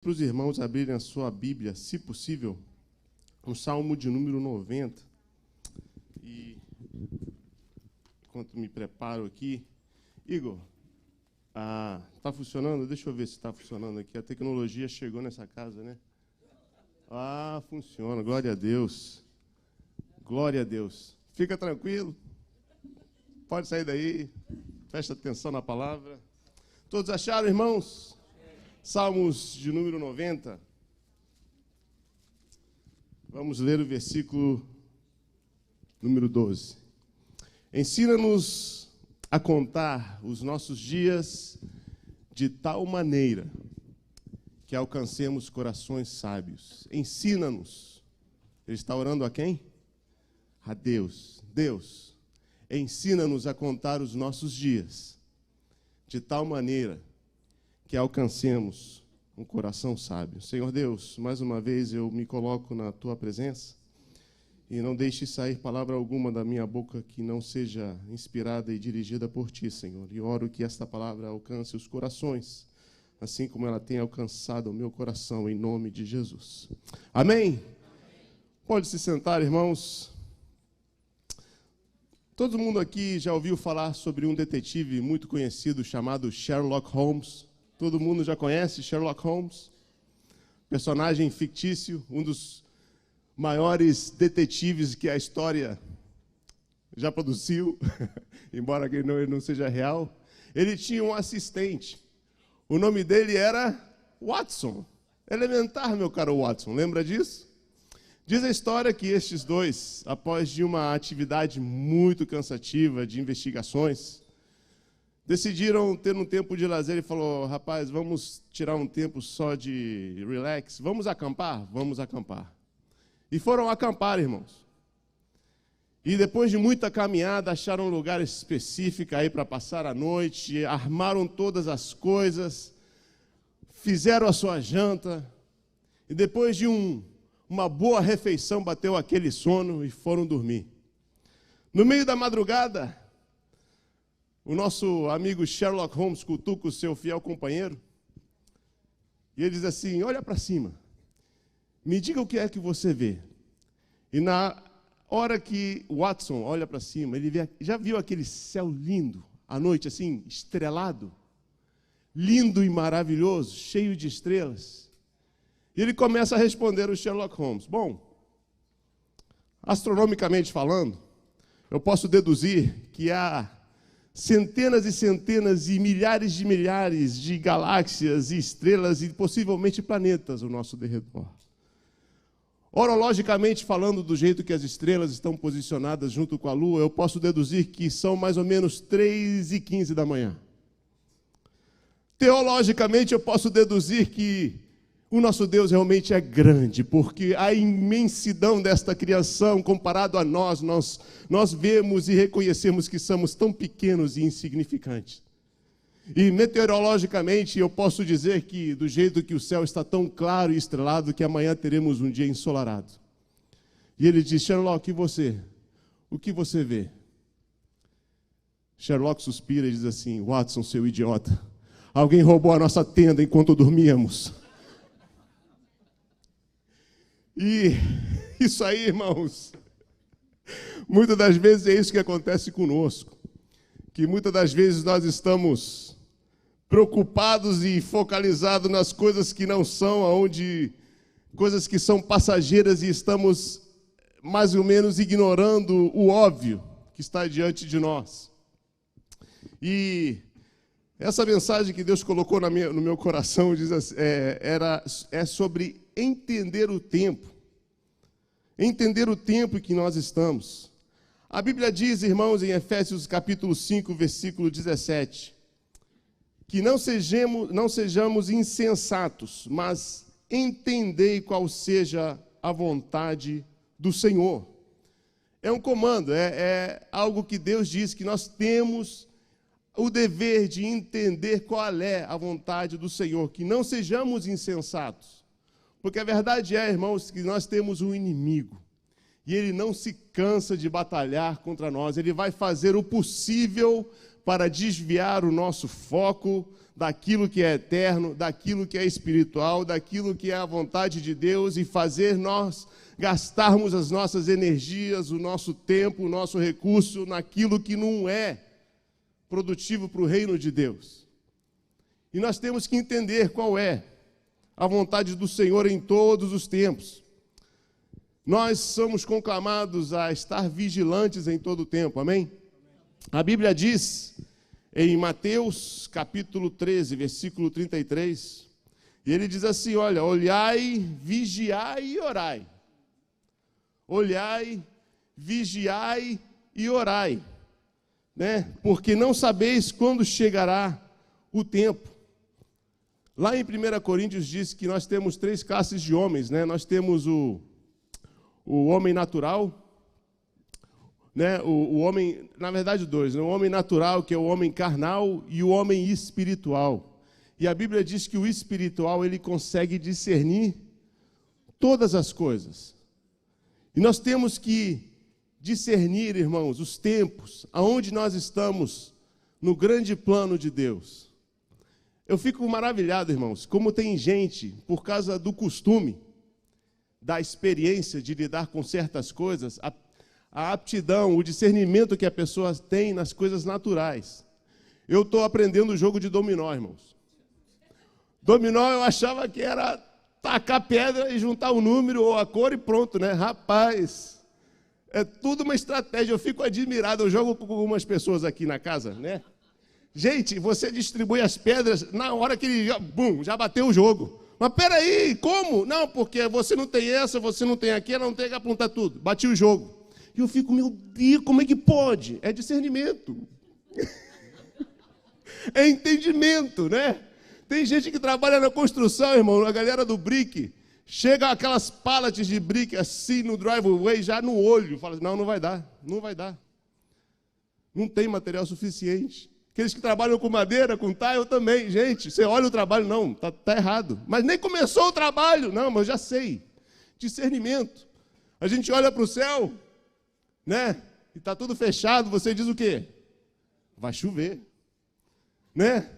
Para os irmãos abrirem a sua Bíblia, se possível, no Salmo de número 90. E, enquanto me preparo aqui, Igor, está funcionando? Deixa eu ver se está funcionando aqui. A tecnologia chegou nessa casa, né? Funciona, glória a Deus. Glória a Deus. Fica tranquilo, pode sair daí, presta atenção na palavra. Todos acharam, irmãos? Salmos de número 90. Vamos ler o versículo número 12. Ensina-nos a contar os nossos dias de tal maneira que alcancemos corações sábios. Ensina-nos. Ele está orando a quem? A Deus. Deus, ensina-nos a contar os nossos dias de tal maneira que alcancemos um coração sábio. Senhor Deus, mais uma vez eu me coloco na Tua presença e não deixe sair palavra alguma da minha boca que não seja inspirada e dirigida por Ti, Senhor. E oro que esta palavra alcance os corações, assim como ela tem alcançado o meu coração, em nome de Jesus. Amém? Pode se sentar, irmãos. Todo mundo aqui já ouviu falar sobre um detetive muito conhecido chamado Sherlock Holmes? Todo mundo já conhece Sherlock Holmes? Personagem fictício, um dos maiores detetives que a história já produziu, embora ele não seja real. Ele tinha um assistente. O nome dele era Watson. Elementar, meu caro Watson, lembra disso? Diz a história que estes dois, após de uma atividade muito cansativa de investigações, decidiram ter um tempo de lazer e falou: rapaz, vamos tirar um tempo só de relax, vamos acampar? Vamos acampar. E foram acampar, irmãos. E depois de muita caminhada, acharam um lugar específico aí para passar a noite, armaram todas as coisas, fizeram a sua janta, e depois de uma boa refeição, bateu aquele sono e foram dormir. No meio da madrugada, o nosso amigo Sherlock Holmes cutuca o seu fiel companheiro e ele diz assim: olha para cima, me diga o que é que você vê. E na hora que Watson olha para cima, ele já viu aquele céu lindo, à noite assim, estrelado, lindo e maravilhoso, cheio de estrelas. E ele começa a responder o Sherlock Holmes: bom, astronomicamente falando, eu posso deduzir que há centenas e centenas e milhares de galáxias e estrelas e possivelmente planetas ao nosso derredor. Horologicamente falando, do jeito que as estrelas estão posicionadas junto com a Lua, eu posso deduzir que são mais ou menos 3h15 da manhã. Teologicamente, eu posso deduzir que o nosso Deus realmente é grande, porque a imensidão desta criação, comparado a nós vemos e reconhecemos que somos tão pequenos e insignificantes. E meteorologicamente eu posso dizer que, do jeito que o céu está tão claro e estrelado, que amanhã teremos um dia ensolarado. E ele diz: Sherlock, e você? O que você vê? Sherlock suspira e diz assim: Watson, seu idiota, alguém roubou a nossa tenda enquanto dormíamos. E isso aí, irmãos, muitas das vezes é isso que acontece conosco, que muitas das vezes nós estamos preocupados e focalizados nas coisas que não são, coisas que são passageiras, e estamos mais ou menos ignorando o óbvio que está diante de nós. E essa mensagem que Deus colocou no meu coração diz assim, é sobre entender o tempo. Entender o tempo em que nós estamos. A Bíblia diz, irmãos, em Efésios capítulo 5, versículo 17, que não sejamos insensatos, mas entendei qual seja a vontade do Senhor. É um comando, é algo que Deus diz, que nós temos o dever de entender qual é a vontade do Senhor, que não sejamos insensatos. Porque a verdade é, irmãos, que nós temos um inimigo, e ele não se cansa de batalhar contra nós. Ele vai fazer o possível para desviar o nosso foco daquilo que é eterno, daquilo que é espiritual, daquilo que é a vontade de Deus e fazer nós gastarmos as nossas energias, o nosso tempo, o nosso recurso naquilo que não é produtivo para o reino de Deus. E nós temos que entender qual é a vontade do Senhor em todos os tempos. Nós somos conclamados a estar vigilantes em todo o tempo, amém? A Bíblia diz, em Mateus capítulo 13, versículo 33, e ele diz assim, olha, olhai, vigiai e orai. Olhai, vigiai e orai, né? Porque não sabeis quando chegará o tempo. Lá em 1 Coríntios diz que nós temos 3 classes de homens, né? Nós temos o homem natural, né? O homem, na verdade 2, né? O homem natural, que é o homem carnal, e o homem espiritual. E a Bíblia diz que o espiritual, ele consegue discernir todas as coisas. E nós temos que discernir, irmãos, os tempos, aonde nós estamos no grande plano de Deus. Eu fico maravilhado, irmãos, como tem gente, por causa do costume, da experiência de lidar com certas coisas, a aptidão, o discernimento que a pessoa tem nas coisas naturais. Eu estou aprendendo o jogo de dominó, irmãos. Dominó eu achava que era tacar pedra e juntar o número ou a cor e pronto, né? Rapaz, é tudo uma estratégia. Eu fico admirado, eu jogo com algumas pessoas aqui na casa, né? Gente, você distribui as pedras na hora que ele já bateu o jogo. Mas peraí, como? Não, porque você não tem essa, você não tem aquela, não tem que apontar tudo. Bati o jogo. E eu fico, meu Deus, como é que pode? É discernimento. É entendimento, né? Tem gente que trabalha na construção, irmão, a galera do brick, chega aquelas pallets de brick assim no driveway, já no olho, fala assim, não vai dar, não vai dar. Não tem material suficiente. Aqueles que trabalham com madeira, com tile também. Gente, você olha o trabalho, não, tá errado. Mas nem começou o trabalho. Não, mas eu já sei. Discernimento. A gente olha para o céu, né? E está tudo fechado, você diz o quê? Vai chover. Né?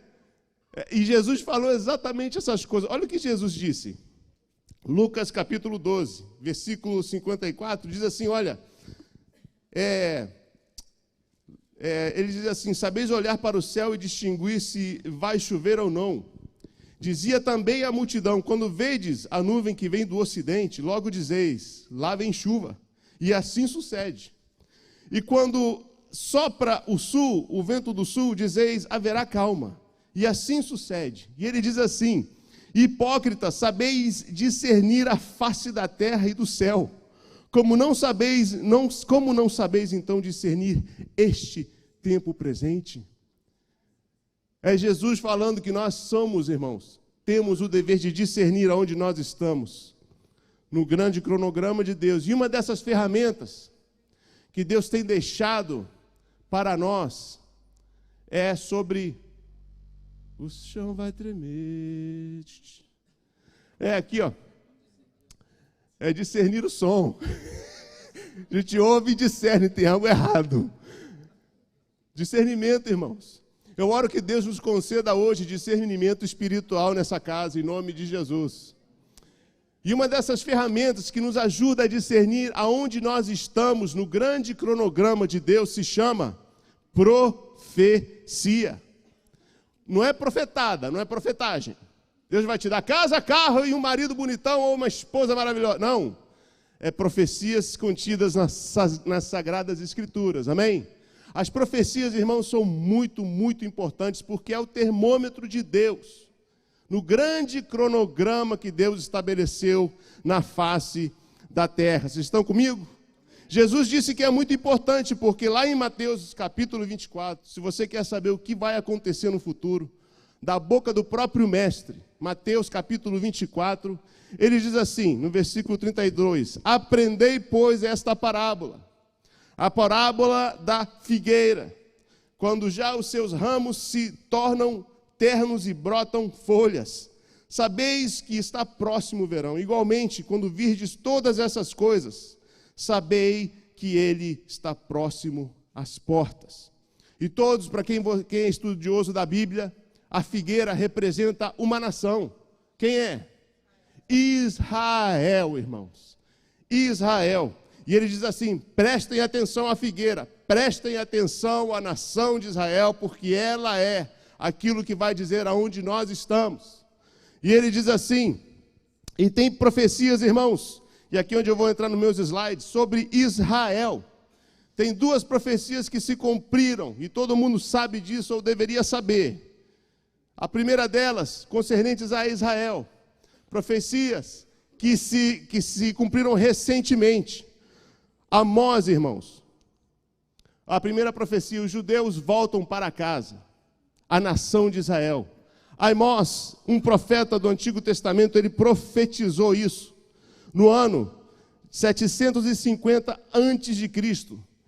E Jesus falou exatamente essas coisas. Olha o que Jesus disse. Lucas capítulo 12, versículo 54, diz assim, olha, ele diz assim, sabeis olhar para o céu e distinguir se vai chover ou não. Dizia também a multidão, quando vedes a nuvem que vem do ocidente, logo dizeis, lá vem chuva. E assim sucede. E quando sopra o sul, o vento do sul, dizeis, haverá calma. E assim sucede. E ele diz assim, hipócritas, sabeis discernir a face da terra e do céu. Como não sabeis então discernir este tempo presente? É Jesus falando que nós somos, irmãos, temos o dever de discernir aonde nós estamos, no grande cronograma de Deus. E uma dessas ferramentas que Deus tem deixado para nós é sobre... O chão vai tremer. É aqui, ó. É discernir o som. A gente ouve e discerne, tem algo errado. Discernimento, irmãos. Eu oro que Deus nos conceda hoje discernimento espiritual nessa casa, em nome de Jesus. E uma dessas ferramentas que nos ajuda a discernir aonde nós estamos no grande cronograma de Deus se chama profecia. Não é profetada, não é profetagem. Deus vai te dar casa, carro e um marido bonitão ou uma esposa maravilhosa. Não. É profecias contidas nas Sagradas Escrituras. Amém? As profecias, irmãos, são muito, muito importantes porque é o termômetro de Deus. No grande cronograma que Deus estabeleceu na face da terra. Vocês estão comigo? Jesus disse que é muito importante, porque lá em Mateus capítulo 24, se você quer saber o que vai acontecer no futuro, da boca do próprio mestre, Mateus capítulo 24, ele diz assim, no versículo 32, aprendei, pois, esta parábola, a parábola da figueira, quando já os seus ramos se tornam ternos e brotam folhas. Sabeis que está próximo o verão. Igualmente, quando virdes todas essas coisas, sabei que ele está próximo às portas. E todos, para quem é estudioso da Bíblia, a figueira representa uma nação. Quem é? Israel, irmãos. Israel. E ele diz assim: prestem atenção à figueira, prestem atenção à nação de Israel, porque ela é aquilo que vai dizer aonde nós estamos. E ele diz assim, e tem profecias, irmãos, e aqui onde eu vou entrar nos meus slides, sobre Israel. Tem duas profecias que se cumpriram, e todo mundo sabe disso, ou deveria saber. A primeira delas, concernentes a Israel, profecias que se cumpriram recentemente. Amós, irmãos, a primeira profecia, os judeus voltam para casa, a nação de Israel. Amós, um profeta do Antigo Testamento, ele profetizou isso no ano 750 a.C.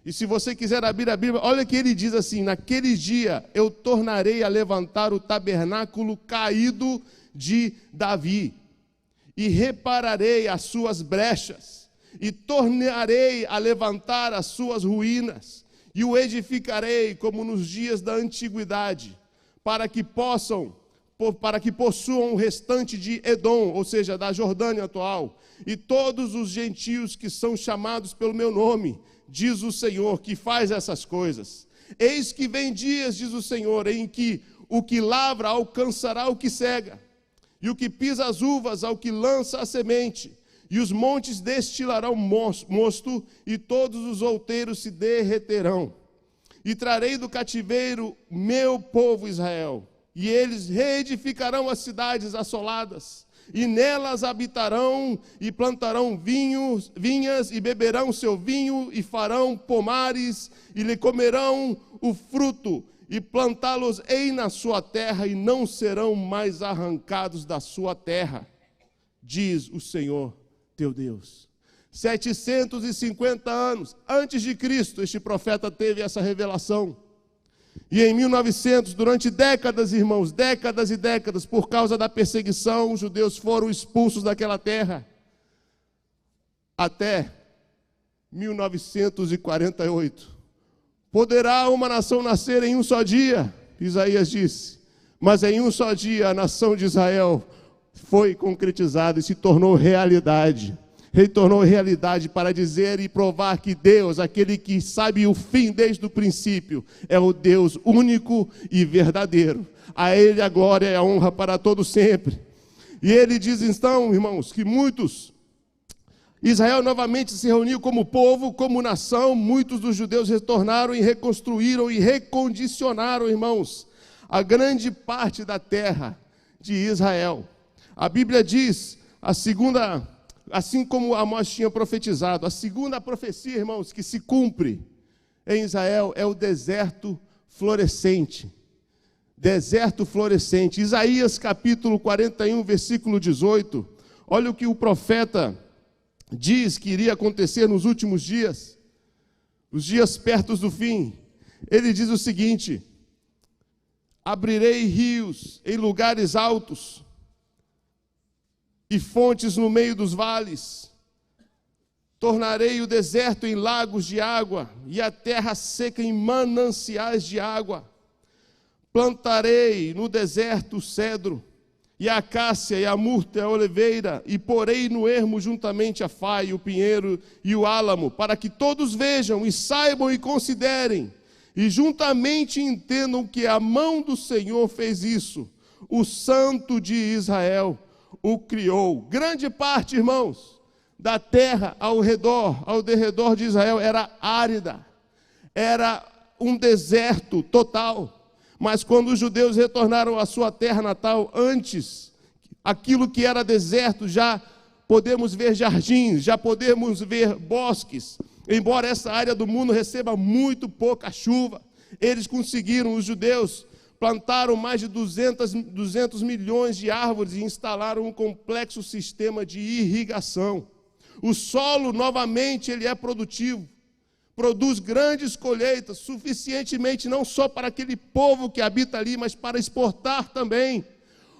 E se você quiser abrir a Bíblia, olha que ele diz assim: naquele dia eu tornarei a levantar o tabernáculo caído de Davi, e repararei as suas brechas, e tornarei a levantar as suas ruínas, e o edificarei como nos dias da antiguidade, para que possuam o restante de Edom, ou seja, da Jordânia atual, e todos os gentios que são chamados pelo meu nome, diz o Senhor, que faz essas coisas. Eis que vem dias, diz o Senhor, em que o que lavra alcançará o que cega, e o que pisa as uvas ao que lança a semente, e os montes destilarão mosto, e todos os outeiros se derreterão. E trarei do cativeiro meu povo Israel, e eles reedificarão as cidades assoladas, e nelas habitarão, e plantarão vinhas, e beberão seu vinho, e farão pomares, e lhe comerão o fruto, e plantá-los-ei na sua terra, e não serão mais arrancados da sua terra, diz o Senhor teu Deus. 750 anos antes de Cristo, este profeta teve essa revelação. E em 1900, durante décadas, irmãos, décadas e décadas, por causa da perseguição, os judeus foram expulsos daquela terra. Até 1948. Poderá uma nação nascer em um só dia? Isaías disse. Mas em um só dia a nação de Israel foi concretizada e se tornou realidade. Retornou realidade para dizer e provar que Deus, aquele que sabe o fim desde o princípio, é o Deus único e verdadeiro. A Ele a glória e a honra para todo sempre. E ele diz então, irmãos, que Israel novamente se reuniu como povo, como nação. Muitos dos judeus retornaram e reconstruíram e recondicionaram, irmãos, a grande parte da terra de Israel. A Bíblia diz, assim como Amós tinha profetizado, a segunda profecia, irmãos, que se cumpre em Israel é o deserto florescente. Deserto florescente. Isaías capítulo 41, versículo 18. Olha o que o profeta diz que iria acontecer nos últimos dias, os dias perto do fim. Ele diz o seguinte: abrirei rios em lugares altos, e fontes no meio dos vales. Tornarei o deserto em lagos de água, e a terra seca em mananciais de água. Plantarei no deserto o cedro, e a acácia, e a murta, e a oliveira, e porei no ermo juntamente a faia, o pinheiro e o álamo, para que todos vejam, e saibam, e considerem, e juntamente entendam que a mão do Senhor fez isso. O Santo de Israel o criou. Grande parte, irmãos, da terra ao derredor de Israel era árida, era um deserto total. Mas quando os judeus retornaram à sua terra natal, antes, aquilo que era deserto, já podemos ver jardins, já podemos ver bosques. Embora essa área do mundo receba muito pouca chuva, eles conseguiram, os judeus, plantaram mais de 200 milhões de árvores e instalaram um complexo sistema de irrigação. O solo, novamente, ele é produtivo, produz grandes colheitas, suficientemente não só para aquele povo que habita ali, mas para exportar também.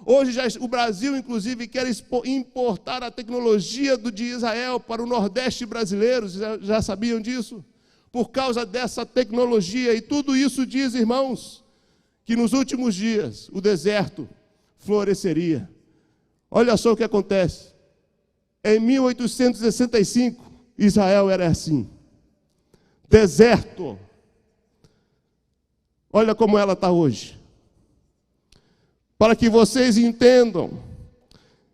Hoje o Brasil, inclusive, quer importar a tecnologia de Israel para o Nordeste brasileiro. Já sabiam disso? por causa dessa tecnologia. E tudo isso diz, irmãos, que nos últimos dias o deserto floresceria. Olha só o que acontece. Em 1865, Israel era assim. Deserto. Olha como ela está hoje. Para que vocês entendam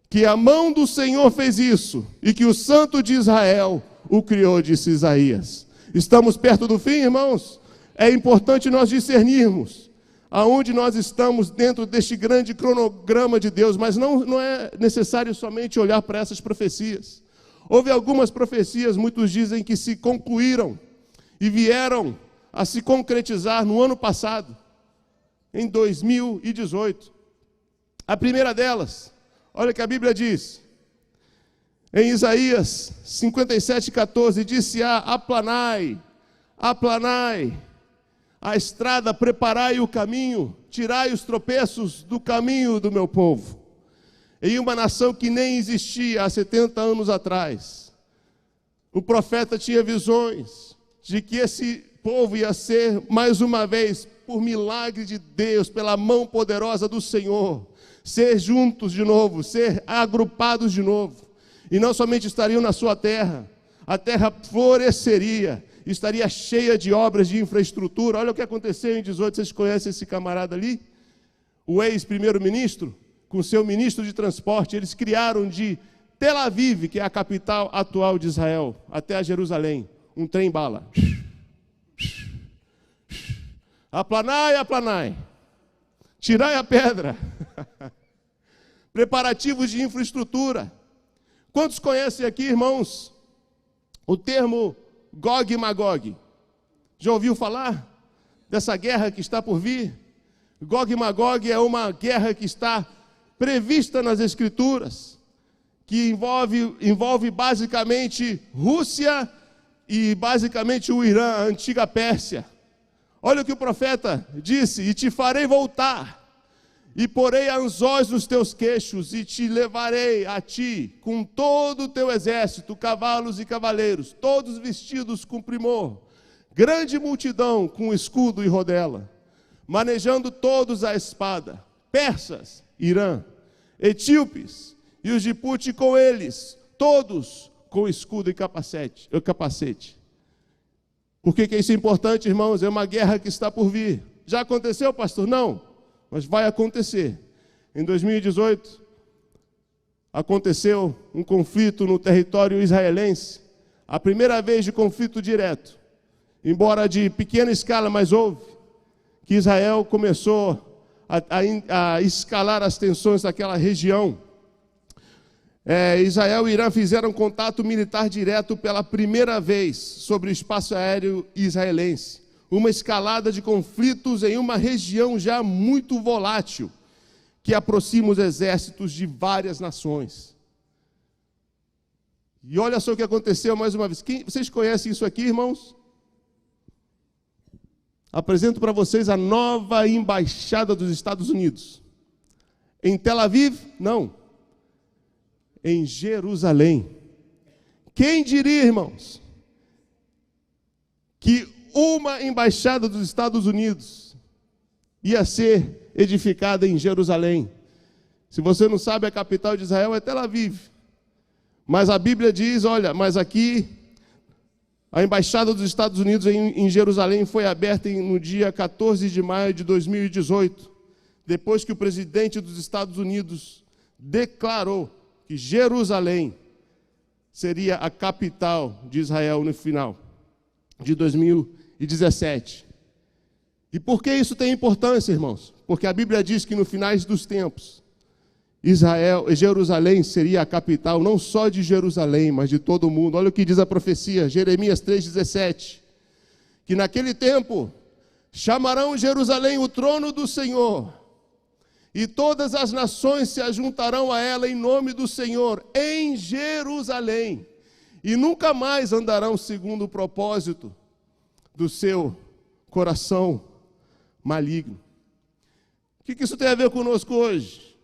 que a mão do Senhor fez isso e que o Santo de Israel o criou, disse Isaías. Estamos perto do fim, irmãos? É importante nós discernirmos aonde nós estamos dentro deste grande cronograma de Deus, mas não é necessário somente olhar para essas profecias. Houve algumas profecias, muitos dizem que se concluíram e vieram a se concretizar no ano passado, em 2018. A primeira delas, olha o que a Bíblia diz, em Isaías 57:14, disse: aplanai a estrada, preparai o caminho, tirai os tropeços do caminho do meu povo. Em uma nação que nem existia há 70 anos atrás, o profeta tinha visões de que esse povo ia ser, mais uma vez, por milagre de Deus, pela mão poderosa do Senhor, ser juntos de novo, ser agrupados de novo. E não somente estariam na sua terra, a terra floresceria, estaria cheia de obras de infraestrutura. Olha o que aconteceu em 18, vocês conhecem esse camarada ali? O ex-primeiro-ministro, com seu ministro de transporte, eles criaram de Tel Aviv, que é a capital atual de Israel, até a Jerusalém, um trem-bala. Aplanai, tirai a pedra. Preparativos de infraestrutura. Quantos conhecem aqui, irmãos, o termo Gog e Magog? Já ouviu falar dessa guerra que está por vir? Gog e Magog é uma guerra que está prevista nas Escrituras, que envolve basicamente Rússia e basicamente o Irã, a antiga Pérsia. Olha o que o profeta disse: e te farei voltar, e porei anzóis nos teus queixos, e te levarei a ti com todo o teu exército, cavalos e cavaleiros, todos vestidos com primor, grande multidão com escudo e rodela, manejando todos a espada, persas, Irã, etíopes e os de Pute com eles, todos com escudo e capacete. Por que isso é importante, irmãos? É uma guerra que está por vir. Já aconteceu, pastor? Não, mas vai acontecer. Em 2018, aconteceu um conflito no território israelense, a primeira vez de conflito direto, embora de pequena escala, mas houve, que Israel começou a escalar as tensões daquela região. Israel e Irã fizeram contato militar direto pela primeira vez sobre o espaço aéreo israelense. Uma escalada de conflitos em uma região já muito volátil, que aproxima os exércitos de várias nações. E olha só o que aconteceu mais uma vez. Vocês conhecem isso aqui, irmãos? Apresento para vocês a nova embaixada dos Estados Unidos. Em Tel Aviv? Não. Em Jerusalém. Quem diria, irmãos, que uma embaixada dos Estados Unidos ia ser edificada em Jerusalém? Se você não sabe, a capital de Israel é Tel Aviv. Mas a Bíblia diz, olha, mas aqui a embaixada dos Estados Unidos em Jerusalém foi aberta no dia 14 de maio de 2018, depois que o presidente dos Estados Unidos declarou que Jerusalém seria a capital de Israel no final de 2017. E por que isso tem importância, irmãos? Porque a Bíblia diz que no finais dos tempos, Jerusalém seria a capital não só de Jerusalém, mas de todo o mundo. Olha o que diz a profecia, Jeremias 3,17, que naquele tempo chamarão Jerusalém o trono do Senhor, e todas as nações se ajuntarão a ela em nome do Senhor, em Jerusalém, e nunca mais andarão segundo o propósito do seu coração maligno. O que isso tem a ver conosco hoje?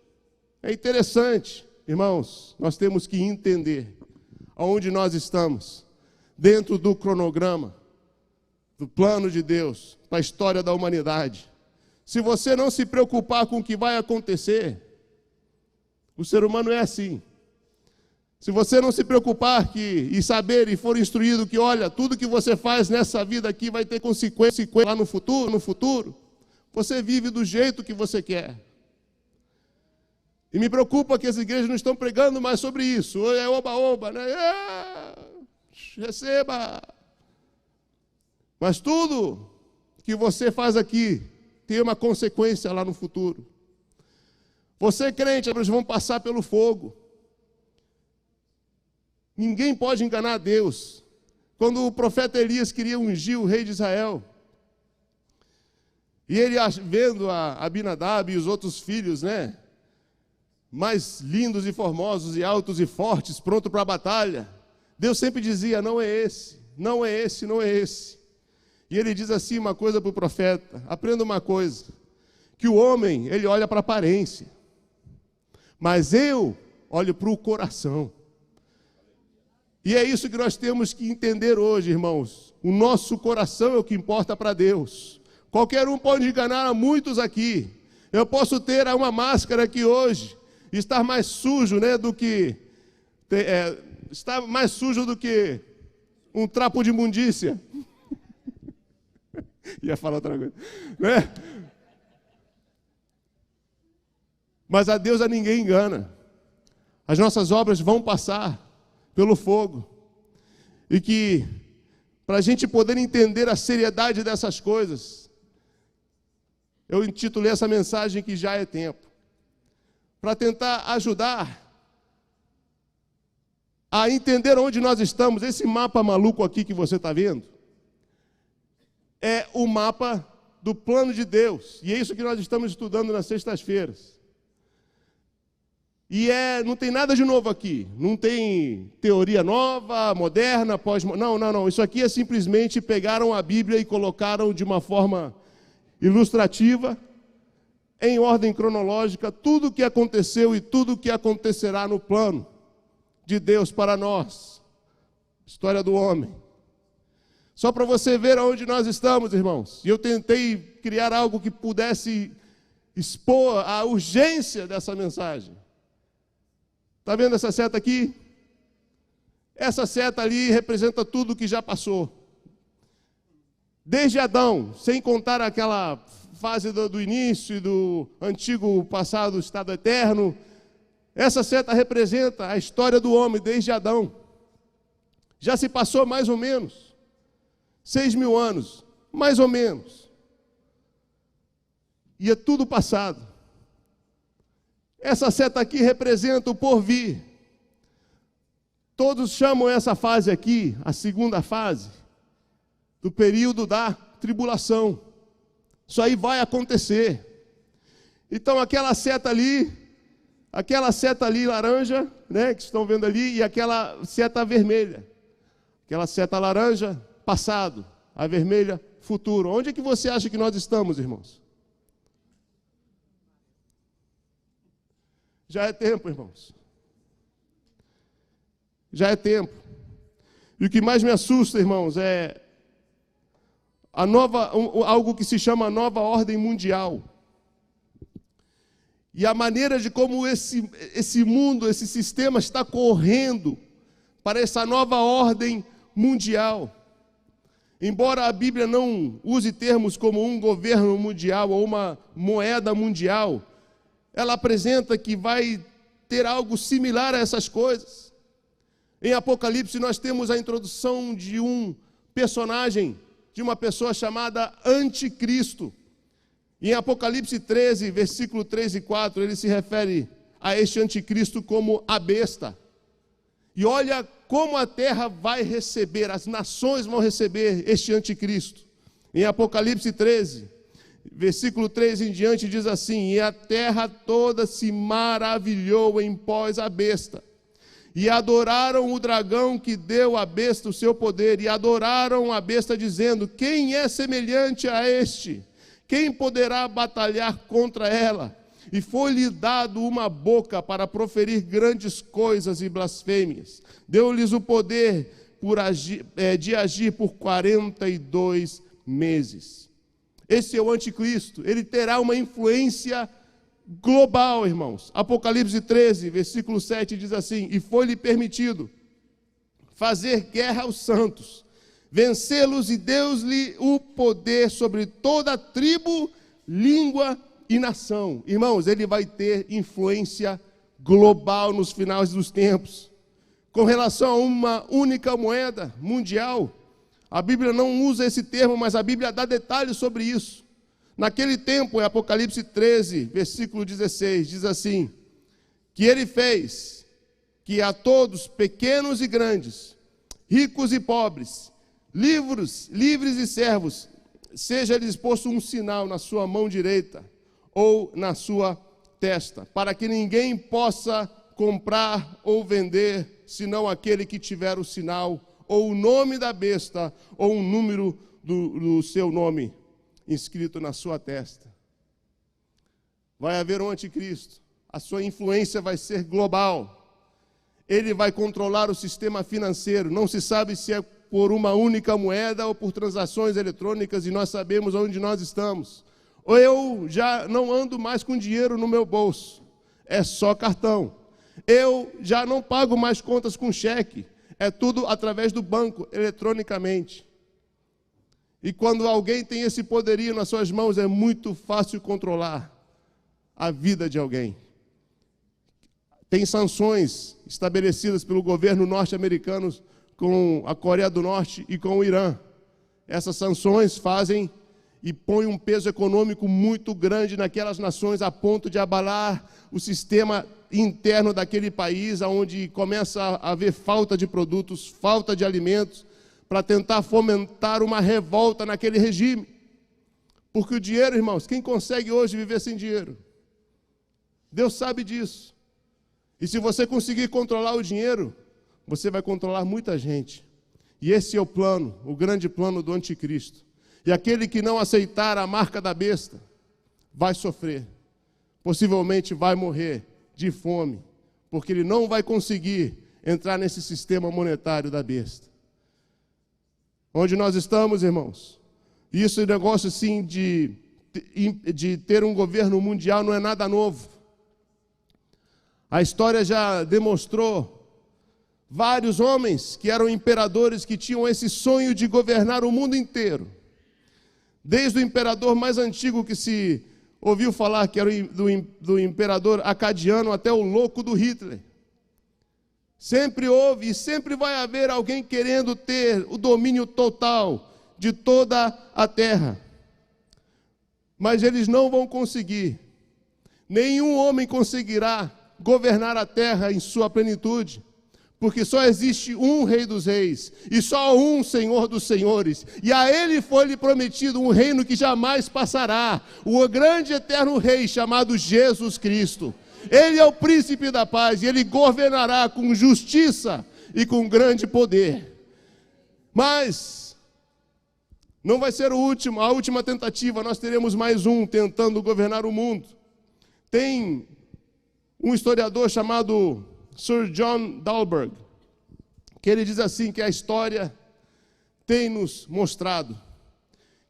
É interessante, irmãos, nós temos que entender aonde nós estamos, dentro do cronograma do plano de Deus para a história da humanidade. Se você não se preocupar com o que vai acontecer, o ser humano é assim. Se você não se preocupar e saber e for instruído que, olha, tudo que você faz nessa vida aqui vai ter consequência lá no futuro, você vive do jeito que você quer. E me preocupa que as igrejas não estão pregando mais sobre isso. É oba-oba, né? Receba. Mas tudo que você faz aqui tem uma consequência lá no futuro. Você, crente, eles vão passar pelo fogo. Ninguém pode enganar Deus. Quando o profeta Elias queria ungir o rei de Israel, e ele vendo a Abinadab e os outros filhos, né, mais lindos e formosos e altos e fortes, pronto para a batalha, Deus sempre dizia, não é esse, não é esse, não é esse. E ele diz assim uma coisa para o profeta, aprenda uma coisa, que o homem, ele olha para a aparência, mas eu olho para o coração. E é isso que nós temos que entender hoje, irmãos. O nosso coração é o que importa para Deus. Qualquer um pode enganar a muitos aqui. Eu posso ter uma máscara aqui hoje, estar mais sujo, né, do que estar mais sujo do que um trapo de imundícia. Ia falar outra coisa, né? Mas a Deus a ninguém engana. As nossas obras vão passar pelo fogo. E que, para a gente poder entender a seriedade dessas coisas, eu intitulei essa mensagem que já é tempo. Para tentar ajudar a entender onde nós estamos. Esse mapa maluco aqui que você está vendo, é o mapa do plano de Deus. E é isso que nós estamos estudando nas sextas-feiras. E não tem nada de novo aqui, não tem teoria nova, moderna, não. Isso aqui é simplesmente pegaram a Bíblia e colocaram de uma forma ilustrativa, em ordem cronológica, tudo o que aconteceu e tudo o que acontecerá no plano de Deus para nós. História do homem. Só para você ver aonde nós estamos, irmãos. E eu tentei criar algo que pudesse expor a urgência dessa mensagem. Está vendo essa seta aqui? Essa seta ali representa tudo que já passou. Desde Adão, sem contar aquela fase do início e do antigo passado, estado eterno. Essa seta representa a história do homem desde Adão. Já se passou mais ou menos 6.000 anos, mais ou menos. E é tudo passado. Essa seta aqui representa o porvir. Todos chamam essa fase aqui, a segunda fase, do período da tribulação. Isso aí vai acontecer. Então aquela seta ali laranja, né, que estão vendo ali, e aquela seta vermelha. Aquela seta laranja, passado, a vermelha, futuro. Onde é que você acha que nós estamos, irmãos? Já é tempo, irmãos. Já é tempo. E o que mais me assusta, irmãos, é algo que se chama nova ordem mundial. E a maneira de como esse mundo, esse sistema está correndo para essa nova ordem mundial. Embora a Bíblia não use termos como um governo mundial ou uma moeda mundial, ela apresenta que vai ter algo similar a essas coisas. Em Apocalipse nós temos a introdução de um personagem, de uma pessoa chamada Anticristo. E em Apocalipse 13, versículo 3 e 4, ele se refere a este Anticristo como a besta. E olha como a terra vai receber, as nações vão receber este Anticristo. Em Apocalipse 13, versículo 3 em diante diz assim: e a terra toda se maravilhou em pós a besta, e adoraram o dragão que deu à besta o seu poder, e adoraram a besta dizendo: quem é semelhante a este? Quem poderá batalhar contra ela? E foi-lhe dado uma boca para proferir grandes coisas e blasfêmias. Deu-lhes o poder de agir por 42 meses. Esse é o anticristo, ele terá uma influência global, irmãos. Apocalipse 13, versículo 7 diz assim: e foi-lhe permitido fazer guerra aos santos, vencê-los, e deu-lhe o poder sobre toda tribo, língua e nação. Irmãos, ele vai ter influência global nos finais dos tempos. Com relação a uma única moeda mundial, a Bíblia não usa esse termo, mas a Bíblia dá detalhes sobre isso. Naquele tempo, em Apocalipse 13, versículo 16, diz assim: que ele fez que a todos, pequenos e grandes, ricos e pobres, livres e servos, seja-lhes posto um sinal na sua mão direita ou na sua testa, para que ninguém possa comprar ou vender, senão aquele que tiver o sinal, ou o nome da besta, ou um número do seu nome inscrito na sua testa. Vai haver um anticristo, a sua influência vai ser global, ele vai controlar o sistema financeiro, não se sabe se é por uma única moeda ou por transações eletrônicas, e nós sabemos onde nós estamos. Ou eu já não ando mais com dinheiro no meu bolso, é só cartão. Eu já não pago mais contas com cheque, é tudo através do banco, eletronicamente. E quando alguém tem esse poderio nas suas mãos, é muito fácil controlar a vida de alguém. Tem sanções estabelecidas pelo governo norte-americano com a Coreia do Norte e com o Irã. Essas sanções fazem e põem um peso econômico muito grande naquelas nações, a ponto de abalar o sistema interno daquele país, onde começa a haver falta de produtos, falta de alimentos, para tentar fomentar uma revolta naquele regime. Porque o dinheiro, irmãos, quem consegue hoje viver sem dinheiro? Deus sabe disso. E se você conseguir controlar o dinheiro, você vai controlar muita gente. E esse é o plano, o grande plano do anticristo. E aquele que não aceitar a marca da besta vai sofrer. Possivelmente vai morrer de fome, porque ele não vai conseguir entrar nesse sistema monetário da besta. Onde nós estamos, irmãos? Isso é um negócio assim de ter um governo mundial não é nada novo. A história já demonstrou vários homens que eram imperadores, que tinham esse sonho de governar o mundo inteiro. Desde o imperador mais antigo que se ouviu falar, que era do imperador Acadiano, até o louco do Hitler. Sempre houve e sempre vai haver alguém querendo ter o domínio total de toda a terra. Mas eles não vão conseguir. Nenhum homem conseguirá governar a terra em sua plenitude, porque só existe um Rei dos Reis e só um Senhor dos Senhores, e a ele foi-lhe prometido um reino que jamais passará, o grande eterno Rei chamado Jesus Cristo. Ele é o príncipe da paz e ele governará com justiça e com grande poder. Mas não vai ser a última tentativa, nós teremos mais um tentando governar o mundo. Tem um historiador chamado Sir John Dalberg, que ele diz assim, que a história tem nos mostrado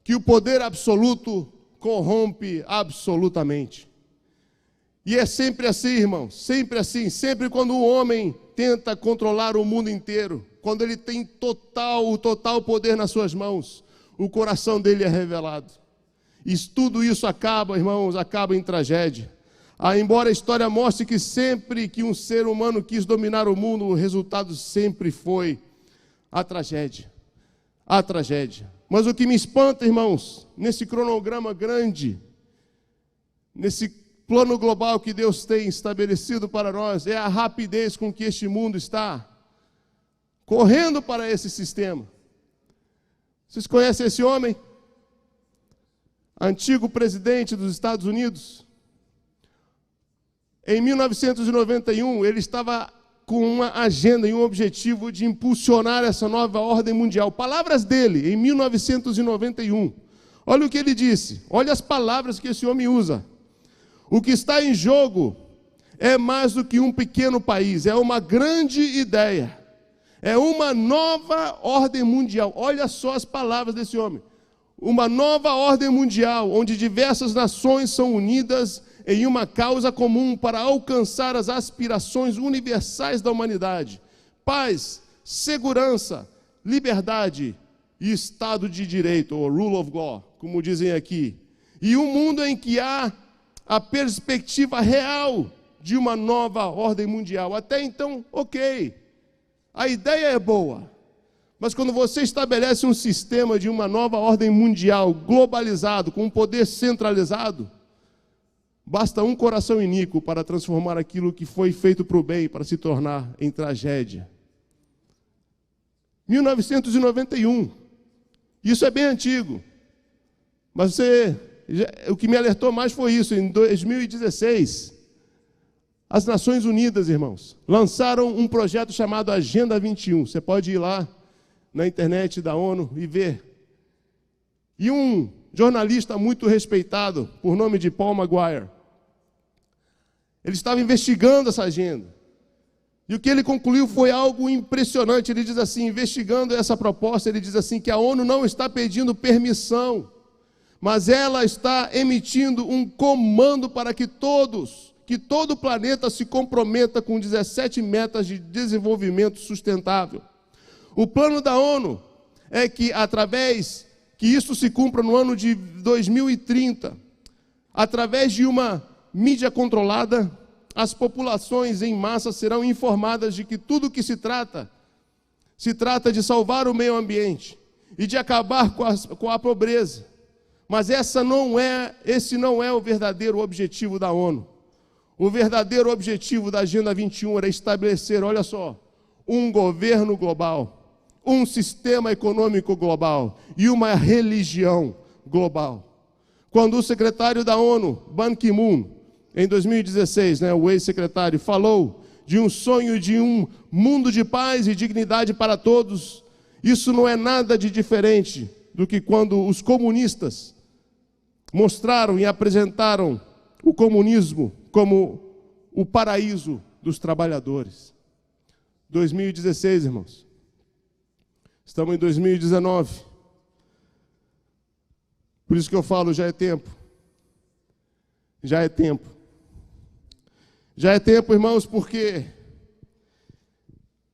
que o poder absoluto corrompe absolutamente. E é sempre assim, irmãos, sempre assim, sempre quando o homem tenta controlar o mundo inteiro, quando ele tem o total poder nas suas mãos, o coração dele é revelado. E tudo isso acaba, irmãos, acaba em tragédia. Embora a história mostre que sempre que um ser humano quis dominar o mundo, o resultado sempre foi a tragédia. A tragédia. Mas o que me espanta, irmãos, nesse cronograma grande, nesse plano global que Deus tem estabelecido para nós, é a rapidez com que este mundo está correndo para esse sistema. Vocês conhecem esse homem? Antigo presidente dos Estados Unidos. Em 1991, ele estava com uma agenda e um objetivo de impulsionar essa nova ordem mundial. Palavras dele, em 1991. Olha o que ele disse, olha as palavras que esse homem usa. O que está em jogo é mais do que um pequeno país, é uma grande ideia. É uma nova ordem mundial. Olha só as palavras desse homem. uma nova ordem mundial, onde diversas nações são unidas em uma causa comum para alcançar as aspirações universais da humanidade: paz, segurança, liberdade e Estado de Direito, ou Rule of Law, como dizem aqui. E um mundo em que há a perspectiva real de uma nova ordem mundial. Até então, ok, a ideia é boa, mas quando você estabelece um sistema de uma nova ordem mundial, globalizado, com um poder centralizado, basta um coração iníquo para transformar aquilo que foi feito para o bem, para se tornar em tragédia. 1991, isso é bem antigo, mas o que me alertou mais foi isso. Em 2016, as Nações Unidas, irmãos, lançaram um projeto chamado Agenda 21. Você pode ir lá na internet da ONU e ver. E um jornalista muito respeitado, por nome de Paul Maguire, ele estava investigando essa agenda. E o que ele concluiu foi algo impressionante. Ele diz assim, investigando essa proposta, ele diz assim, que a ONU não está pedindo permissão, mas ela está emitindo um comando para que todo o planeta se comprometa com 17 metas de desenvolvimento sustentável. O plano da ONU é que, que isso se cumpra no ano de 2030, através de uma mídia controlada, as populações em massa serão informadas de que tudo que se trata de salvar o meio ambiente e de acabar com a pobreza. Mas esse não é o verdadeiro objetivo da ONU. O verdadeiro objetivo da Agenda 21 era estabelecer, olha só, um governo global, um sistema econômico global e uma religião global. Quando o secretário da ONU, Ban Ki-moon, em 2016, o ex-secretário, falou de um sonho de um mundo de paz e dignidade para todos, isso não é nada de diferente do que quando os comunistas mostraram e apresentaram o comunismo como o paraíso dos trabalhadores. 2016, irmãos. Estamos em 2019. Por isso que eu falo, já é tempo. Já é tempo. Já é tempo, irmãos, porque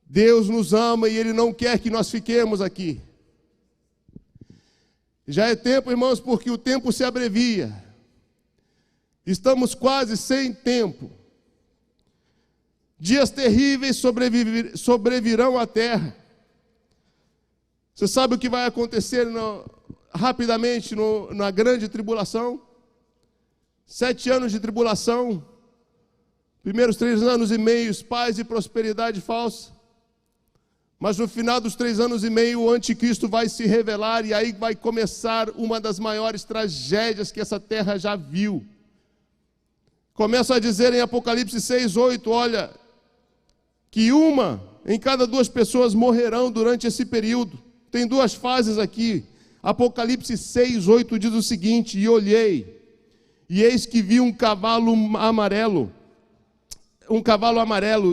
Deus nos ama e Ele não quer que nós fiquemos aqui. Já é tempo, irmãos, porque o tempo se abrevia. Estamos quase sem tempo. Dias terríveis sobrevirão à terra. Você sabe o que vai acontecer rapidamente na grande tribulação? 7 anos de tribulação. Primeiros 3 anos e meio, paz e prosperidade falsa. Mas no final dos 3 anos e meio, o anticristo vai se revelar e aí vai começar uma das maiores tragédias que essa terra já viu. Começa a dizer em Apocalipse 6:8, olha, que 1 em cada 2 pessoas morrerão durante esse período. Tem 2 fases aqui. Apocalipse 6:8 diz o seguinte: e olhei, e eis que vi um cavalo amarelo,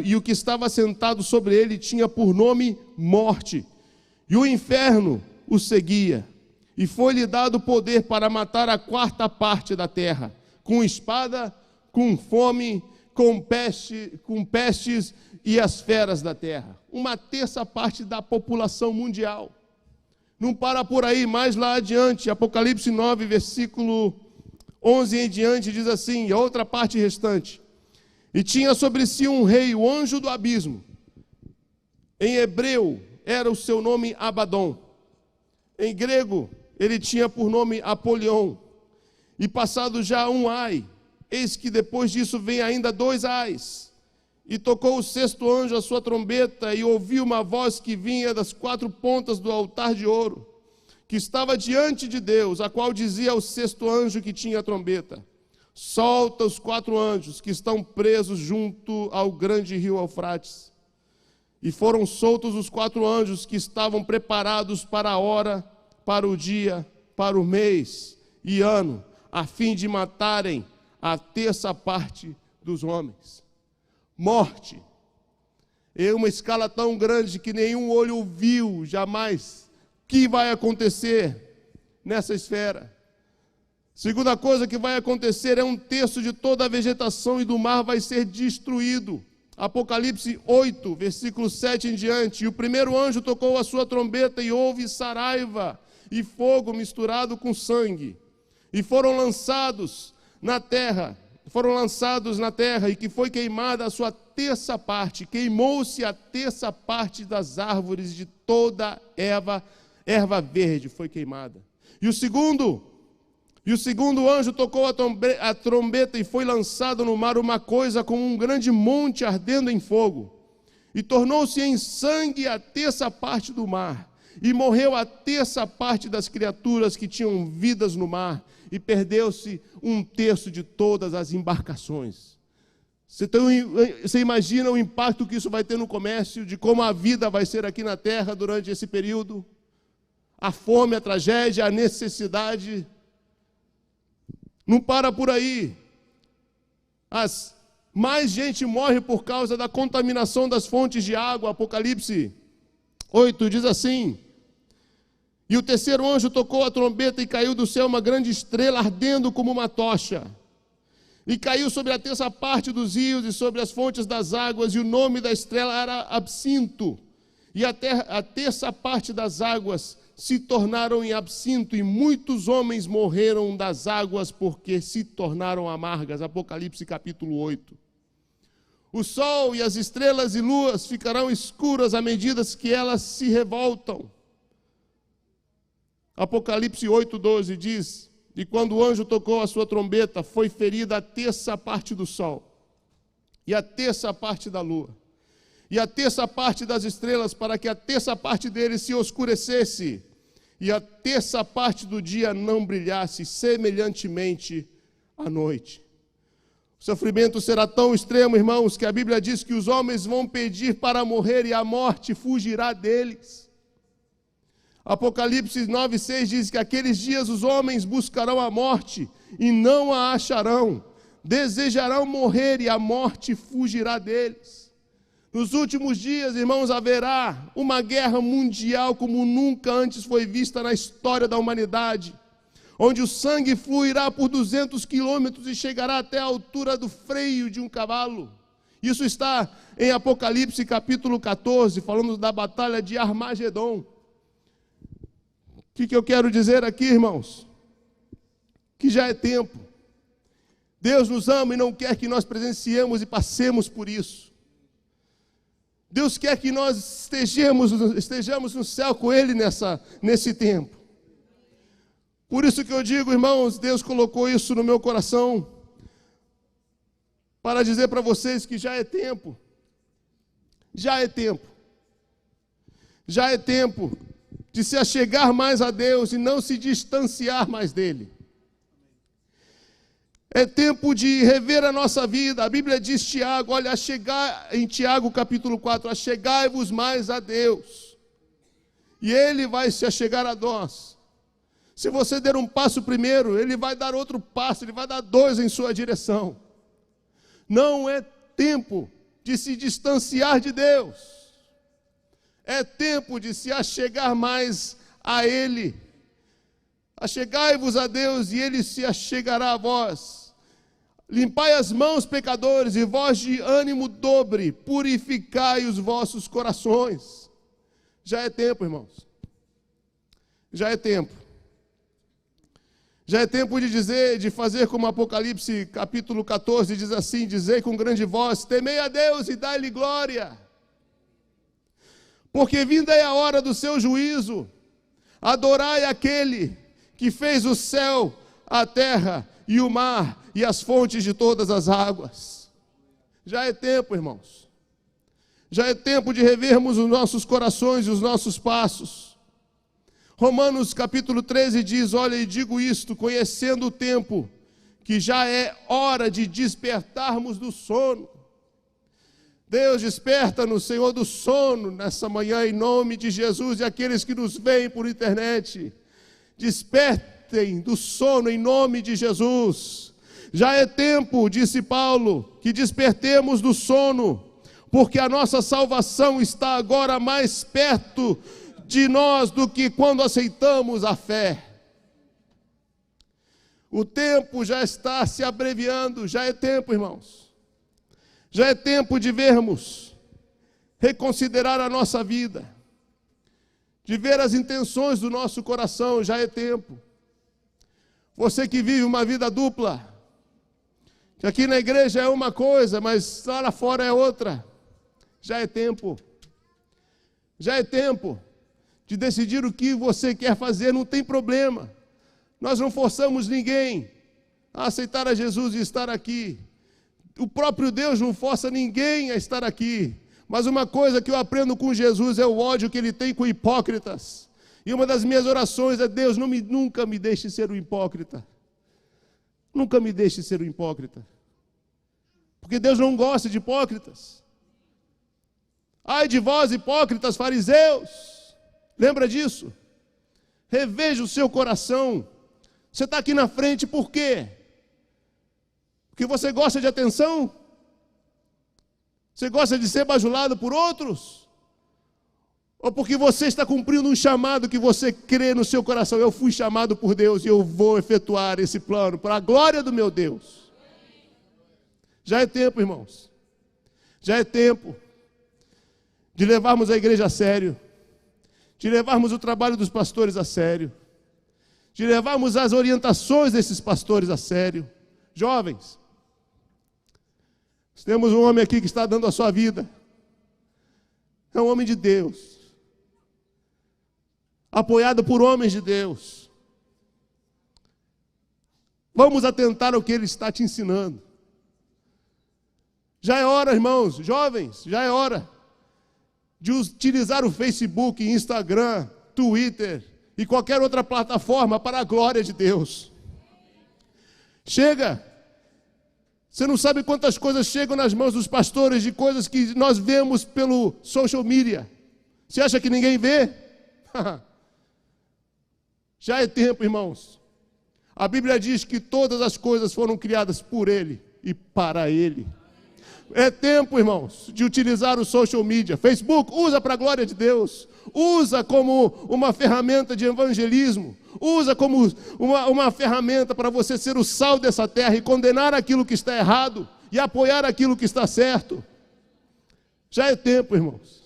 e o que estava sentado sobre ele tinha por nome Morte, e o inferno o seguia, e foi-lhe dado poder para matar a 4ª parte da terra, com espada, com fome, com pestes e as feras da terra. 1/3 parte da população mundial. Não para por aí, mais lá adiante, Apocalipse 9, versículo 11 em diante, diz assim, a outra parte restante: e tinha sobre si um rei, o anjo do abismo. Em hebreu era o seu nome Abaddon. Em grego ele tinha por nome Apolion. E passado já um ai, eis que depois disso vem ainda 2 ais. E tocou o 6º anjo a sua trombeta, e ouviu uma voz que vinha das 4 pontas do altar de ouro, que estava diante de Deus, a qual dizia ao 6º anjo que tinha a trombeta: solta os 4 anjos que estão presos junto ao grande rio Eufrates. E foram soltos os 4 anjos que estavam preparados para a hora, para o dia, para o mês e ano, a fim de matarem a 1/3 parte dos homens. Morte é uma escala tão grande que nenhum olho viu jamais. O que vai acontecer? nessa esfera. Segunda coisa que vai acontecer é 1/3 de toda a vegetação e do mar vai ser destruído. Apocalipse 8, versículo 7 em diante. E o primeiro anjo tocou a sua trombeta e houve saraiva e fogo misturado com sangue. E foram lançados na terra, e que foi queimada a sua terça parte. Queimou-se a terça parte das árvores de toda erva verde foi queimada. E o segundo anjo tocou a trombeta e foi lançado no mar uma coisa como um grande monte ardendo em fogo. E tornou-se em sangue a terça parte do mar. E morreu a terça parte das criaturas que tinham vidas no mar. E perdeu-se 1/3 de todas as embarcações. Você imagina o impacto que isso vai ter no comércio, de como a vida vai ser aqui na terra durante esse período? A fome, a tragédia, a necessidade. Não para por aí. Mais gente morre por causa da contaminação das fontes de água. Apocalipse 8 diz assim: e o terceiro anjo tocou a trombeta e caiu do céu uma grande estrela ardendo como uma tocha. E caiu sobre a terça parte dos rios e sobre as fontes das águas, e o nome da estrela era Absinto. E a terça parte das águas se tornaram em absinto, e muitos homens morreram das águas porque se tornaram amargas. Apocalipse capítulo 8. O sol e as estrelas e luas ficarão escuras à medida que elas se revoltam. Apocalipse 8:12 diz: e quando o anjo tocou a sua trombeta, foi ferida a terça parte do sol, e a terça parte da lua, e a terça parte das estrelas, para que a terça parte deles se oscurecesse, e a terça parte do dia não brilhasse, semelhantemente à noite. O sofrimento será tão extremo, irmãos, que a Bíblia diz que os homens vão pedir para morrer e a morte fugirá deles. Apocalipse 9:6 diz que aqueles dias os homens buscarão a morte e não a acharão, desejarão morrer e a morte fugirá deles. Nos últimos dias, irmãos, haverá uma guerra mundial como nunca antes foi vista na história da humanidade, onde o sangue fluirá por 200 quilômetros e chegará até a altura do freio de um cavalo. Isso está em Apocalipse capítulo 14, falando da batalha de Armagedon. O que eu quero dizer aqui, irmãos? Que já é tempo. Deus nos ama e não quer que nós presenciemos e passemos por isso. Deus quer que nós estejamos no céu com Ele nesse tempo. Por isso que eu digo, irmãos, Deus colocou isso no meu coração para dizer para vocês que já é tempo. Já é tempo. Já é tempo de se achegar mais a Deus e não se distanciar mais dEle. É tempo de rever a nossa vida. A Bíblia diz, Tiago, olha, em Tiago capítulo 4, achegai-vos mais a Deus, e Ele vai se achegar a nós. Se você der um passo primeiro, Ele vai dar outro passo, Ele vai dar 2 em sua direção. Não é tempo de se distanciar de Deus. É tempo de se achegar mais a Ele. Achegai-vos a Deus e Ele se achegará a vós. Limpai as mãos, pecadores, e vós de ânimo dobre, purificai os vossos corações. Já é tempo, irmãos. Já é tempo. Já é tempo de fazer como Apocalipse capítulo 14 diz assim: dizei com grande voz, temei a Deus e dai-lhe glória. Porque vinda é a hora do seu juízo. Adorai aquele que fez o céu, a terra e o mar e as fontes de todas as águas. Já é tempo, irmãos. Já é tempo de revermos os nossos corações e os nossos passos. Romanos capítulo 13 diz, olha, e digo isto, conhecendo o tempo, que já é hora de despertarmos do sono. Deus, desperta-nos, Senhor, do sono nessa manhã, em nome de Jesus, e aqueles que nos veem por internet, despertem do sono em nome de Jesus. Já é tempo, disse Paulo, que despertemos do sono, porque a nossa salvação está agora mais perto de nós do que quando aceitamos a fé. O tempo já está se abreviando, já é tempo, irmãos. Já é tempo de vermos, reconsiderar a nossa vida, de ver as intenções do nosso coração, já é tempo. Você que vive uma vida dupla, que aqui na igreja é uma coisa, mas lá fora é outra, já é tempo. Já é tempo de decidir o que você quer fazer, não tem problema. Nós não forçamos ninguém a aceitar a Jesus e estar aqui. O próprio Deus não força ninguém a estar aqui. Mas uma coisa que eu aprendo com Jesus é o ódio que ele tem com hipócritas. E uma das minhas orações é: Deus, nunca me deixe ser um hipócrita. Nunca me deixe ser um hipócrita. Porque Deus não gosta de hipócritas. Ai de vós, hipócritas, fariseus. Lembra disso? Reveja o seu coração. Você está aqui na frente por quê? Porque você gosta de atenção? Você gosta de ser bajulado por outros? Ou porque você está cumprindo um chamado que você crê no seu coração? Eu fui chamado por Deus e eu vou efetuar esse plano para a glória do meu Deus. Já é tempo, irmãos. Já é tempo de levarmos a igreja a sério, de levarmos o trabalho dos pastores a sério, de levarmos as orientações desses pastores a sério. Jovens, nós temos um homem aqui que está dando a sua vida. É um homem de Deus, apoiado por homens de Deus. Vamos atentar ao que ele está te ensinando. Já é hora, irmãos, jovens, já é hora de utilizar o Facebook, Instagram, Twitter e qualquer outra plataforma para a glória de Deus. Chega! Você não sabe quantas coisas chegam nas mãos dos pastores, de coisas que nós vemos pelo social media. Você acha que ninguém vê? Já é tempo, irmãos. A Bíblia diz que todas as coisas foram criadas por Ele e para Ele. É tempo, irmãos, de utilizar o social media. Facebook, usa para a glória de Deus. Usa como uma ferramenta de evangelismo. Usa como uma ferramenta para você ser o sal dessa terra e condenar aquilo que está errado e apoiar aquilo que está certo. Já é tempo, irmãos.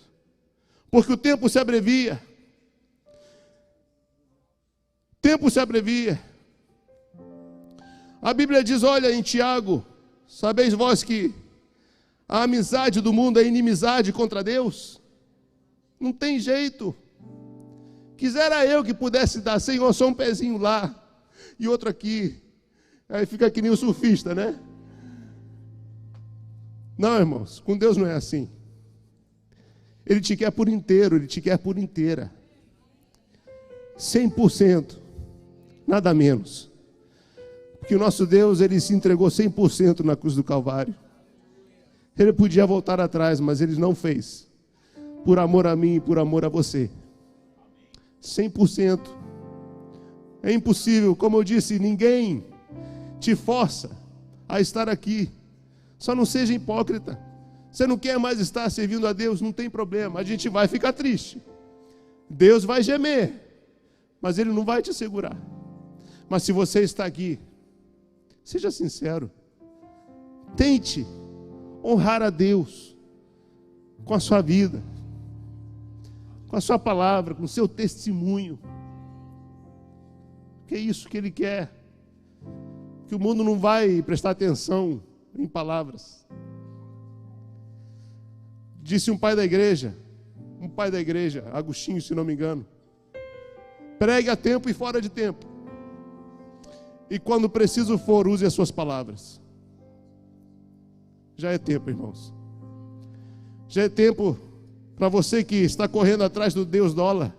Porque o tempo se abrevia. O tempo se abrevia. A Bíblia diz, olha, em Tiago, sabeis vós que a amizade do mundo é inimizade contra Deus? Não tem jeito. Quisera eu que pudesse dar, Senhor, só um pezinho lá e outro aqui. Aí fica que nem o surfista, né? Não, irmãos, com Deus não é assim. Ele te quer por inteiro, Ele te quer por inteira. 100%, nada menos. Porque o nosso Deus, Ele se entregou 100% na cruz do Calvário. Ele podia voltar atrás, mas Ele não fez. Por amor a mim e por amor a você. 100%. É impossível, como eu disse, ninguém te força a estar aqui. Só não seja hipócrita. Você não quer mais estar servindo a Deus, não tem problema. A gente vai ficar triste. Deus vai gemer, mas Ele não vai te segurar. Mas se você está aqui, seja sincero. Tente honrar a Deus com a sua vida, com a sua palavra, com o seu testemunho. Que é isso que Ele quer. Que o mundo não vai prestar atenção em palavras. Disse um pai da igreja, Agostinho, se não me engano: pregue a tempo e fora de tempo. E quando preciso for, use as suas palavras. Já é tempo, irmãos. Já é tempo para você que está correndo atrás do Deus dólar.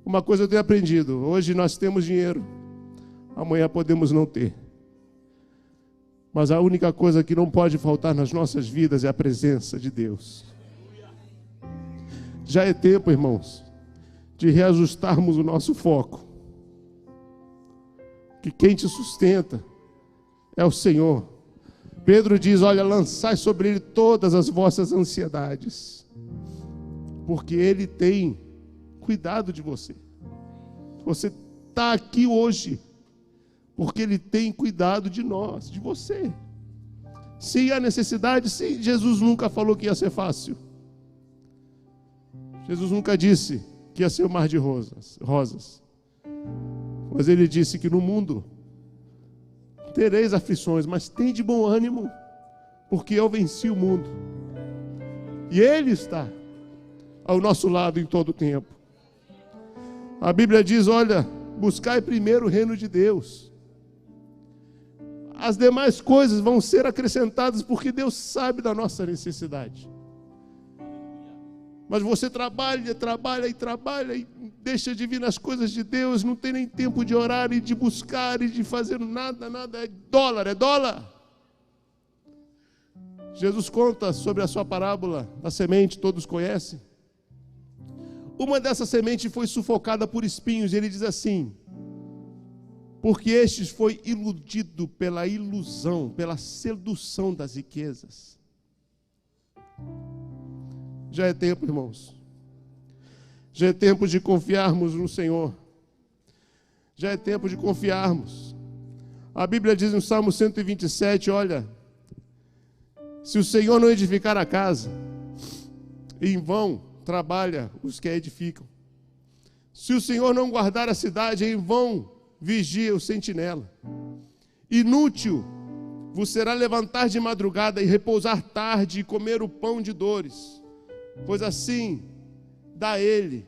Uma coisa eu tenho aprendido: hoje nós temos dinheiro, amanhã podemos não ter. Mas a única coisa que não pode faltar nas nossas vidas é a presença de Deus. Já é tempo, irmãos, de reajustarmos o nosso foco. Que quem te sustenta é o Senhor. Pedro diz, olha, lançai sobre Ele todas as vossas ansiedades, porque Ele tem cuidado de você. Você está aqui hoje, porque Ele tem cuidado de nós, de você. Se há necessidade, sim, Jesus nunca falou que ia ser fácil. Jesus nunca disse que ia ser um mar de rosas. Mas Ele disse que no mundo tereis aflições, mas tem de bom ânimo, porque eu venci o mundo. E Ele está ao nosso lado em todo o tempo. A Bíblia diz, olha, buscai primeiro o reino de Deus. As demais coisas vão ser acrescentadas, porque Deus sabe da nossa necessidade. Mas você trabalha e deixa de vir nas coisas de Deus, não tem nem tempo de orar e de buscar e de fazer nada, é dólar. Jesus conta sobre a sua parábola da semente, todos conhecem. Uma dessas sementes foi sufocada por espinhos, e ele diz assim: porque este foi iludido pela ilusão, pela sedução das riquezas. Já é tempo, irmãos. Já é tempo de confiarmos no Senhor. Já é tempo de confiarmos. A Bíblia diz no Salmo 127, olha, se o Senhor não edificar a casa, em vão trabalha os que a edificam. Se o Senhor não guardar a cidade, em vão vigia o sentinela. Inútil vos será levantar de madrugada e repousar tarde e comer o pão de dores, pois assim dá Ele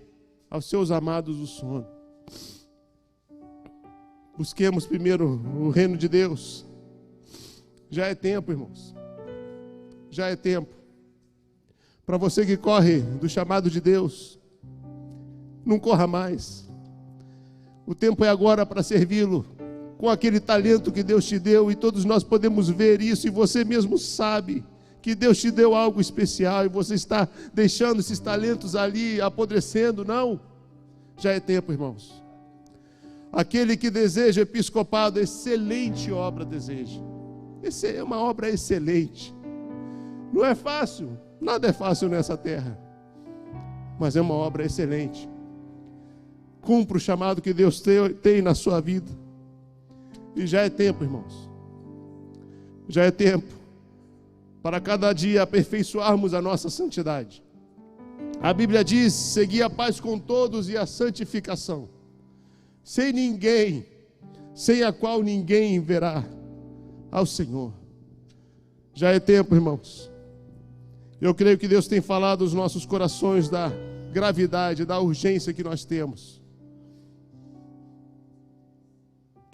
aos seus amados o sono. Busquemos primeiro o reino de Deus. Já é tempo, irmãos. Já é tempo. Para você que corre do chamado de Deus, não corra mais. O tempo é agora para servi-lo com aquele talento que Deus te deu, e todos nós podemos ver isso, e você mesmo sabe que Deus te deu algo especial, e você está deixando esses talentos ali apodrecendo. Não, já é tempo, irmãos. Aquele que deseja episcopado, excelente obra deseja. Essa é uma obra excelente. Não é fácil, nada é fácil nessa terra, mas é uma obra excelente. Cumpra o chamado que Deus tem na sua vida. E já é tempo, irmãos. Já é tempo para cada dia aperfeiçoarmos a nossa santidade. A Bíblia diz: segui a paz com todos e a santificação, sem a qual ninguém verá ao Senhor. Já é tempo, irmãos. Eu creio que Deus tem falado aos nossos corações da gravidade, da urgência que nós temos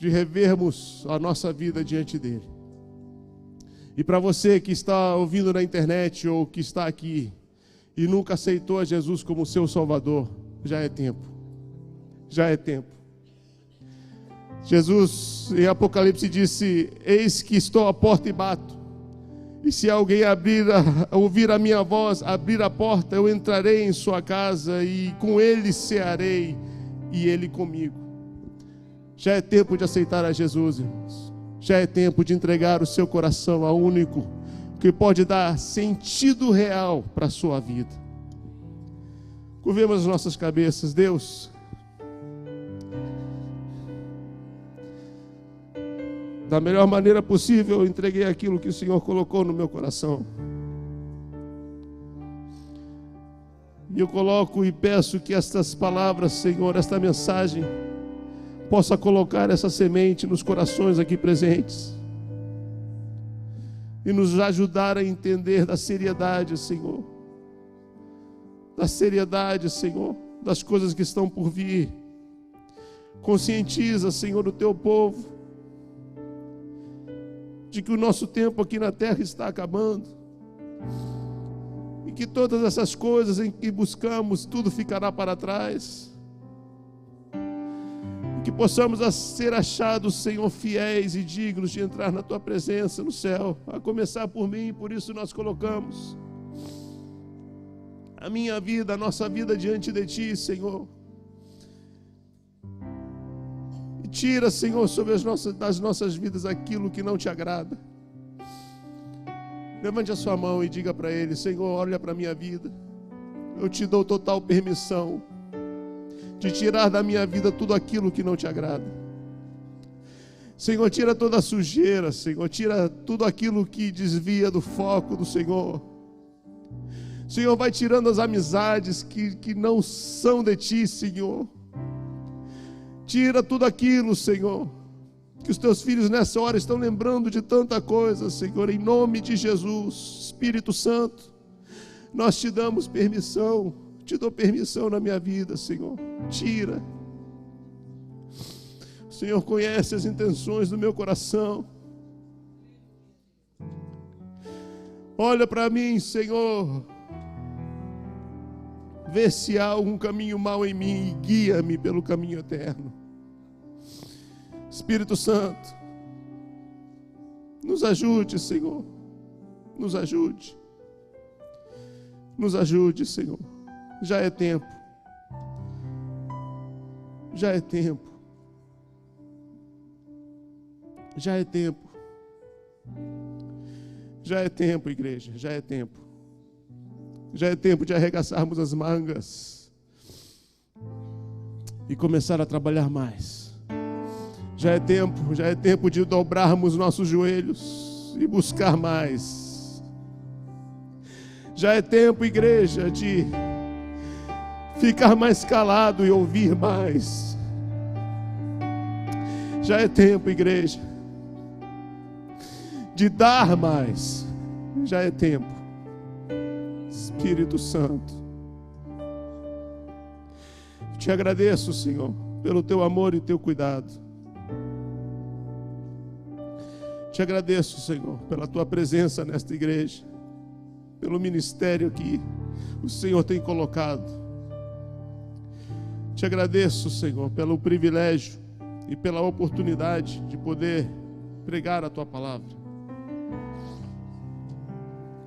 de revermos a nossa vida diante dele. E para você que está ouvindo na internet ou que está aqui e nunca aceitou a Jesus como seu Salvador, já é tempo. Já é tempo. Jesus em Apocalipse disse: eis que estou à porta e bato. E se alguém ouvir a minha voz, abrir a porta, eu entrarei em sua casa e com ele cearei e ele comigo. Já é tempo de aceitar a Jesus, irmãos. Já é tempo de entregar o seu coração ao único que pode dar sentido real para a sua vida. Curvemos as nossas cabeças. Deus, da melhor maneira possível, eu entreguei aquilo que o Senhor colocou no meu coração. E eu coloco e peço que estas palavras, Senhor, esta mensagem, possa colocar essa semente nos corações aqui presentes e nos ajudar a entender da seriedade, Senhor, das coisas que estão por vir. Conscientiza, Senhor, o teu povo de que o nosso tempo aqui na terra está acabando e que todas essas coisas em que buscamos, tudo ficará para trás. Que possamos ser achados, Senhor, fiéis e dignos de entrar na Tua presença no céu, a começar por mim. Por isso nós colocamos a minha vida, a nossa vida diante de Ti, Senhor. E tira, Senhor, sobre das nossas vidas aquilo que não Te agrada. Levante a sua mão e diga para Ele: Senhor, olha para a minha vida, eu Te dou total permissão. de tirar da minha vida tudo aquilo que não te agrada. Senhor, tira toda a sujeira, Senhor, tira tudo aquilo que desvia do foco do Senhor. Senhor, vai tirando as amizades que não são de Ti, Senhor. Tira tudo aquilo, Senhor, que os Teus filhos nessa hora estão lembrando de tanta coisa, Senhor, em nome de Jesus. Espírito Santo, nós Te damos permissão, Te dou permissão na minha vida, Senhor. Tira. O Senhor conhece as intenções do meu coração. Olha para mim, Senhor. Vê se há algum caminho mau em mim e guia-me pelo caminho eterno. Espírito Santo, nos ajude, Senhor. Nos ajude. Nos ajude, Senhor. Já é tempo. Já é tempo. Já é tempo. Já é tempo, igreja. Já é tempo. Já é tempo de arregaçarmos as mangas e começar a trabalhar mais. Já é tempo de dobrarmos nossos joelhos e buscar mais. Já é tempo, igreja, de ficar mais calado e ouvir mais. Já é tempo, igreja, de dar mais. Já é tempo. Espírito Santo, te agradeço, Senhor, pelo Teu amor e Teu cuidado. Te agradeço, Senhor, pela Tua presença nesta igreja, pelo ministério que o Senhor tem colocado. Te agradeço, Senhor, pelo privilégio e pela oportunidade de poder pregar a Tua palavra.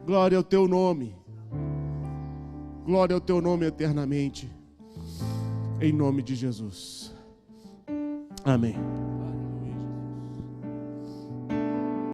Glória ao Teu nome. Glória ao Teu nome eternamente. Em nome de Jesus. Amém.